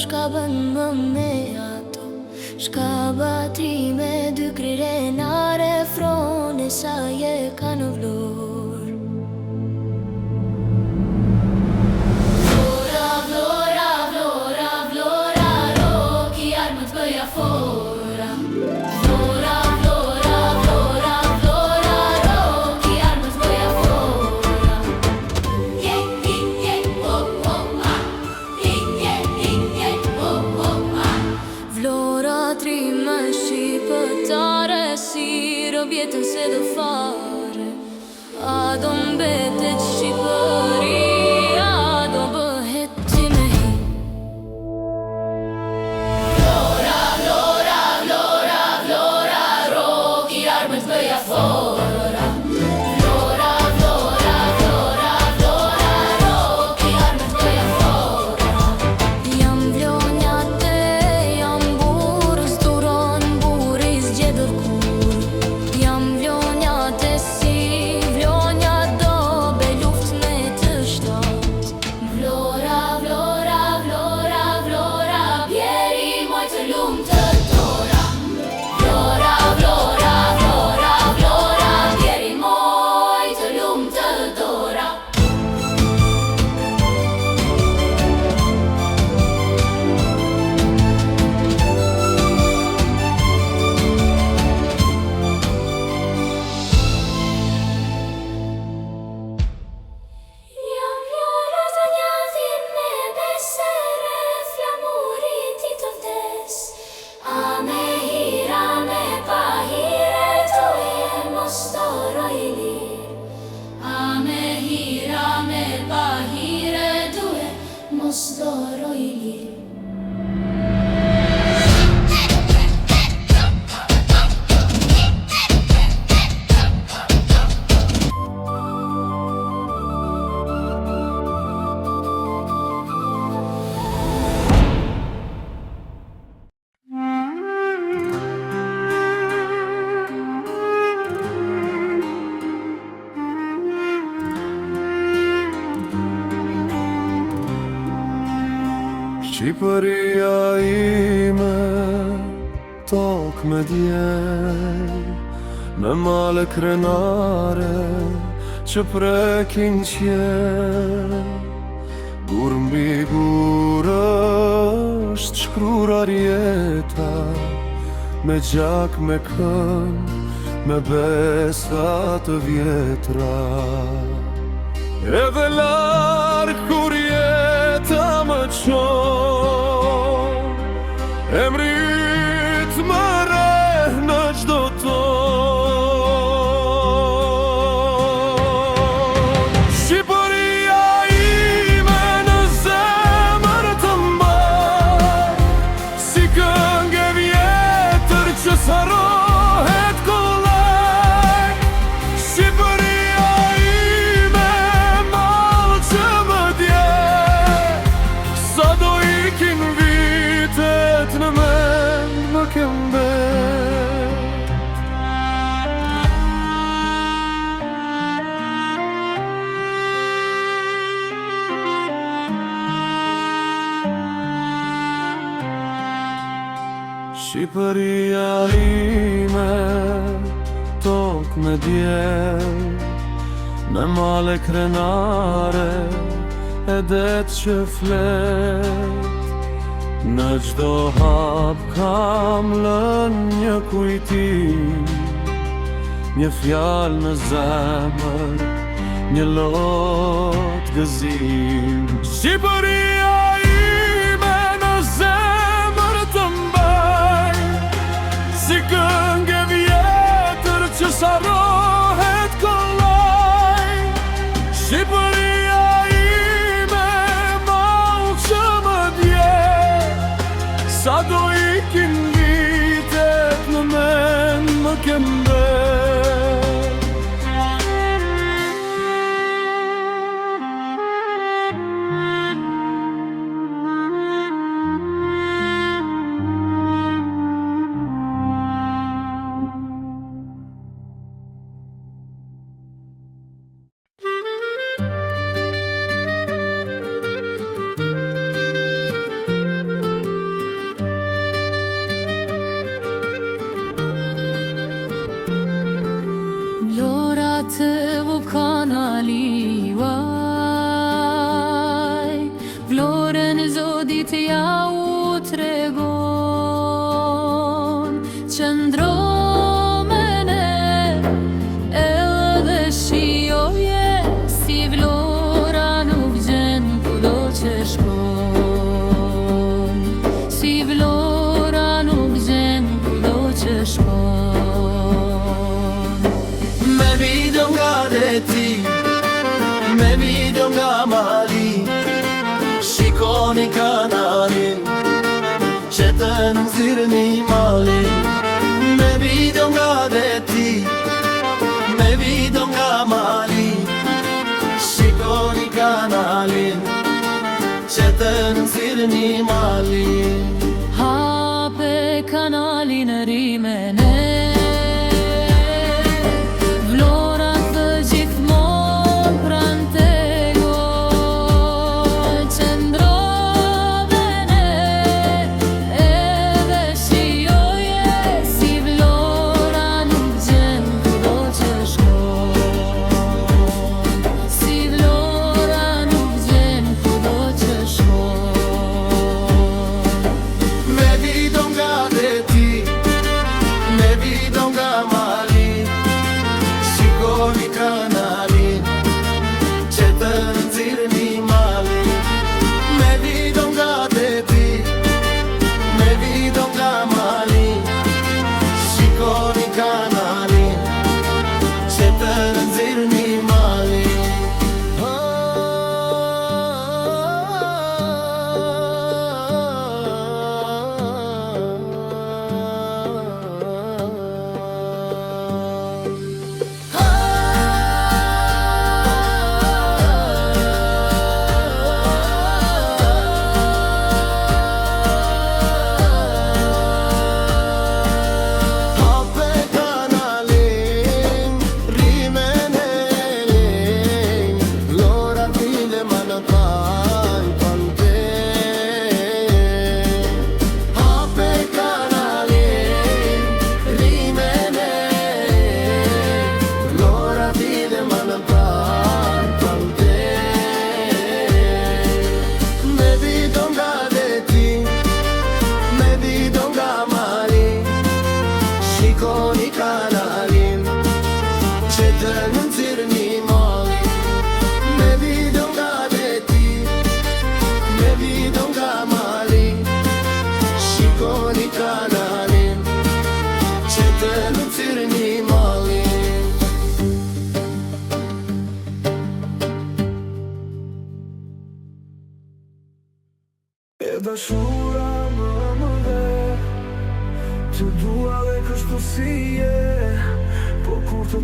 shka bën më me ato, shka batri me dy krirenare, frone sa je ka në vlorë. Vlora, vlora, vlora, vlora, roki armët bëja fora. Vlora, vlora, vlora, vlora, roki armët bëja fora. Vlora tri më shqipëtare, si robjetën se do fare. A do mbetet Shqipëria, do bëhet ti me hi. Vlora, vlora, vlora, vlora, roki armët bëja fora. Vlora, vlora, vlora, vlora, roki armët bëja fora. Jam vlonjate, jam burës, duron buri zgjedhur kur. Jam vlonjate si vlonja dobe, luft me të shtat. Vlora, vlora, vlora, vlora, bjeri moj të lumë të tora. Vlora, vlora, vlora, vlora, bjeri moj të lumë të dora. Jam vlora të njatin me besere, flamurit i të vdes. A me hira me pa hire, tu e mos doroj lir. A me hira me pa hire, tu e mos doroj lir. Shqipëria ime, tokë me djej, me male krenare që prekin qje. Gur mbi gur është shkruar jeta, me gjak me kën, me besa të vjetra. Edhe larg kur jeta më qon, emrit më reh në çdo ton. Shqipëria ime në zemër të mbaj, si këngë e vjetër që s'harrohet kollaj. Shqipëria ime, mall që më dje, sa do ikin vitet në mend më ke mbet. Shqipëria ime, tokë me djel, me male krenare, e det që flet. Në çdo hap kam lën një kujtim, një fjalë në zemër, një lot gëzim. Shqipëria ime në zemër të mbaj, si këngë e vjetër që s'harrohet kollaj. Shqipëria ime, mall që më dje, sa do ikin vitet në mend më ke mbet. qëndro me ne, edhe shijoje si vlora nuk gjen kudo që shkon, si vlora nuk gjen kudo që shkon. Me video nga deti, me video nga mali, shikoni kanalin që të nëzirni malin. Me video nga deti, me video nga mali, shikoni kanalin që të nëzirni malin. Hape kanalin Rimene, vlorat të gjithmon pran tegoj, qëndro me ne, edhe shijoje si vlora nuk gjen kudo që shkon, si vlora nuk gjen kudo që shkon. Me video nga deti, me video nga mali, shikoni kanalin që të nëzirni malin. Me video nga deti, me video nga mali, shikoni kanalin që të nëzirni malin. Hape kanalin Rimene, vlora tile ma në kaj pante. Hape kanalin Rimene, vlora tile ma në kaj pante. Me video nga deti, me video nga mali, shikoni kanalin që të nëzirni malin. Me video nga deti, me video nga mali, shikoni kanalin që të nëzirni malin. E dashura më dhe, të dua dhe kështu si je, po kur të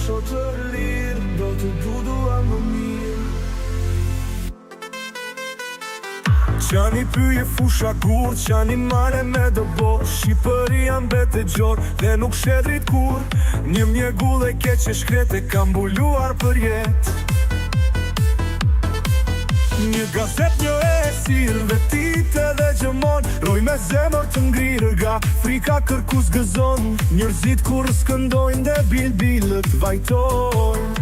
shoh të lirë, do të dua më mirë. Qani pyje fusha kur, qani mare me dëbo, Shqipëria mbet e gjor dhe nuk shedrit kur. Një mjegull e keq e shkrete kam mbuluar për jet. Një gazet një esir, vetit edhe gjëmon, roj me zemër të ngrirë ga frika kërkus gëzon. Njërzit kur skëndojnë dhe bilbilët vajtojnë,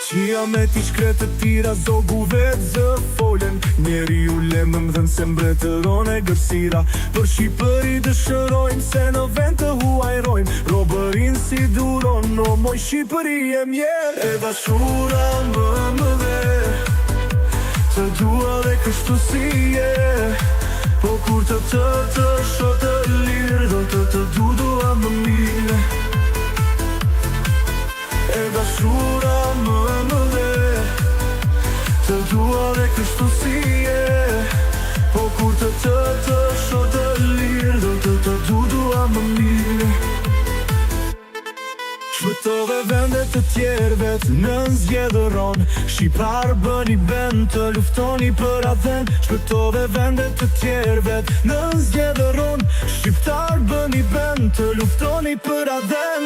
qia me t'i shkretë të tira zogu vetë zë folen. Njeri u lemëm dhe nëse mbretëron e gërsira, për Shqipëri dëshërojnë se në vend të huajrojnë, robërin si duron, no moj Shqipëri e mjerë. E dashura më dhe, të dua dhe kështu si je, po kur të shoh të lirë, do të dua më mirë. E dashura më dhe, të dua dhe kështu si je, po kur të shoh të lirë, do të dua më mirë. Shpëtove vendet të tjervet në zgjedhëron, shqiptar bëni bend të luftoni për adhen. Shpëtove vendet të tjervet në zgjedhëron, shqiptar bëni bend të luftoni për adhen.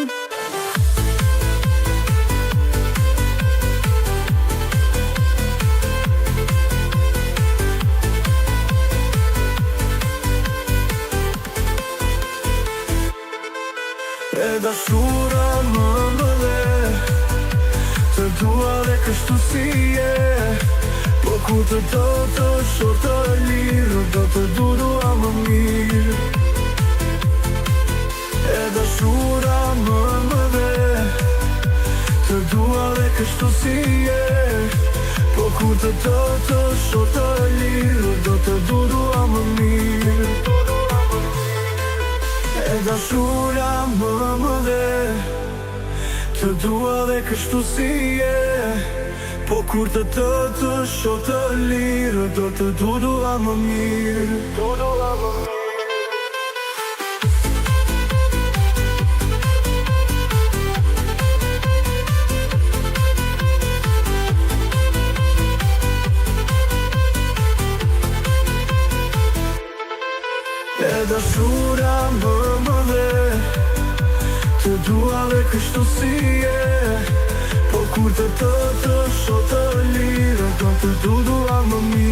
E dashura më dhe, të dua dhe kështu si je, po kur të shoh të lirë, do të dua më mirë. kështu si je. Po kur të shoh të lirë, do të dua më mirë. E dashura më dhe, të dua dhe kështu si je. Po kur të shoh të lirë, do të dua më mirë. E dashura më dhe, të dua dhe kështu si je. Po kur të shoh të lirë, do të dua më mirë.